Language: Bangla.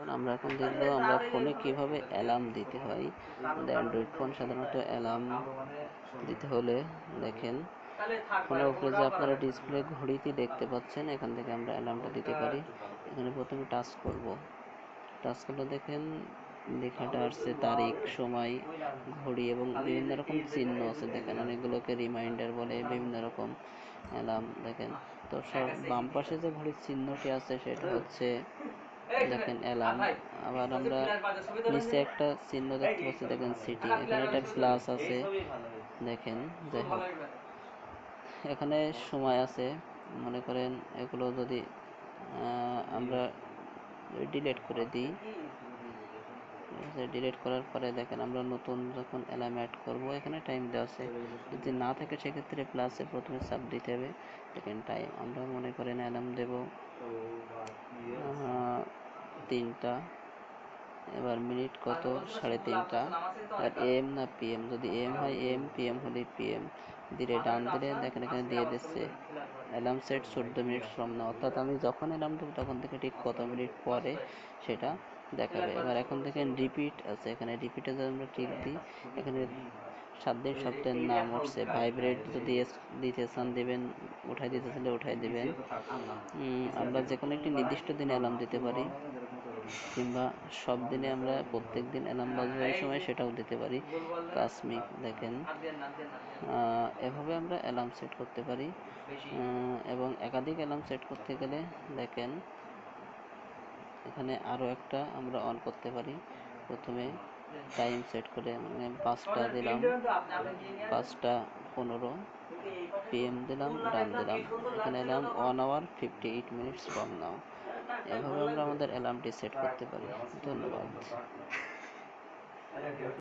আমরা এখন দেখব আমরা ফোনে কিভাবে অ্যালার্ম দিতে হয়। আমাদের অ্যান্ড্রয়েড ফোন সাধারণত অ্যালার্ম দিতে হলে দেখেন ফোনের উপরে যে আপনারা ডিসপ্লে ঘড়িটি দেখতে পাচ্ছেন, এখান থেকে আমরা অ্যালার্মটা দিতে পারি। এখানে প্রথমে টাচ করব। টাচ করলে দেখেন লেখাটা আসছে তারিখ, সময়, ঘড়ি এবং বিভিন্ন রকম চিহ্ন আছে। দেখেন অনেকগুলোকে রিমাইন্ডার বলে, বিভিন্ন রকম অ্যালার্ম। দেখেন তো বাম পাশে যে ঘড়ির চিহ্নটি আছে সেটা হচ্ছে দেখেন অ্যালার্ম। আবার আমরা নিচে একটা চিহ্ন দেখতে পাচ্ছি, দেখেন সিটি, এখানে একটা প্লাস আছে। দেখেন যাই হোক এখানে সময় আছে। মনে করেন এগুলো যদি আমরা ডিলিট করে দিই, ডিলিট করার পরে দেখেন আমরা নতুন যখন অ্যালার্ম অ্যাড করব এখানে টাইম দেওয়া আছে। যদি না থাকে সেক্ষেত্রে প্লাসে প্রথমে চাপ দিতে হবে। দেখেন টাইম আমরা মনে করেন অ্যালার্ম দেব 3টা। এবার মিনিট কত, 3:30। আর এম না পিএম, যদি এম হয় এম, পিএম হলে পিএম। ধীরে ডান দিলে দেখেন এখানে দিয়ে দিচ্ছে alarm set 14 minute from now, অর্থাৎ আমি যখন অ্যালার্ম দেবো তখন থেকে ঠিক কত মিনিট পরে সেটা দেখাবে। এবার এখন দেখেন রিপিট আছে, এখানে রিপিটে যদি আমরা টিক দিই এখানে 7 দিন সপ্তাহের নাম উঠছে। ভাইব্রেট যদি দিতে চান দেবেন, উঠাই দিতে চাইলে উঠাই দেবেন। আমরা যে কোনো একটি নির্দিষ্ট দিনে অ্যালার্ম দিতে পারি, কিংবা সব দিনে আমরা প্রত্যেক দিন অ্যালার্ম বাজবে ওই সময় সেটাও দিতে পারি। কাসমিক দেখেন এভাবে আমরা অ্যালার্ম সেট করতে পারি। এবং একাধিক অ্যালার্ম সেট করতে গেলে দেখেন এখানে আরও একটা আমরা অন করতে পারি। প্রথমে টাইম সেট করে মানে 5টা দিলাম, 5:15 পিএম দিলাম, ডান দিলাম। এখানে এলাম 1 hour 58 minutes from now। এভাবে আমরা আমাদের অ্যালার্মটি সেট করতে পারি। ধন্যবাদ।